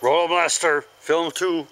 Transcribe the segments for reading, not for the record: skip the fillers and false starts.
Roller Blaster, film 2.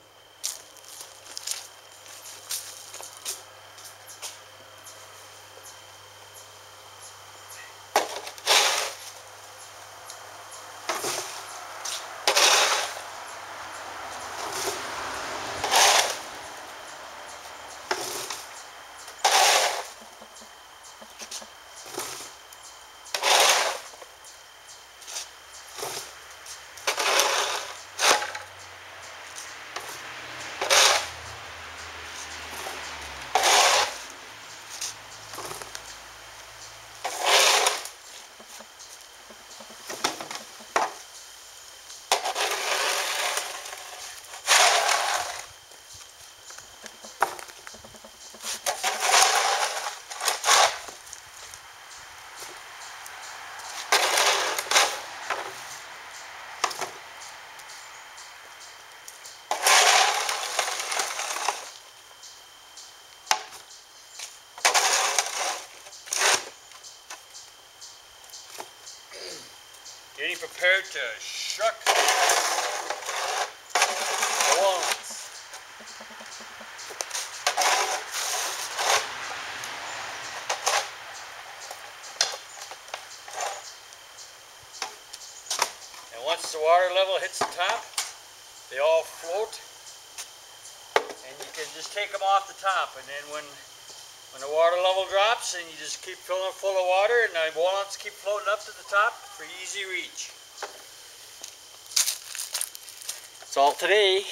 Getting prepared to shuck the walnuts. And once the water level hits the top, they all float, and you can just take them off the top. And then when the water level drops, and you just keep filling it full of water, and the walnuts keep floating up to the top for easy reach. That's all today.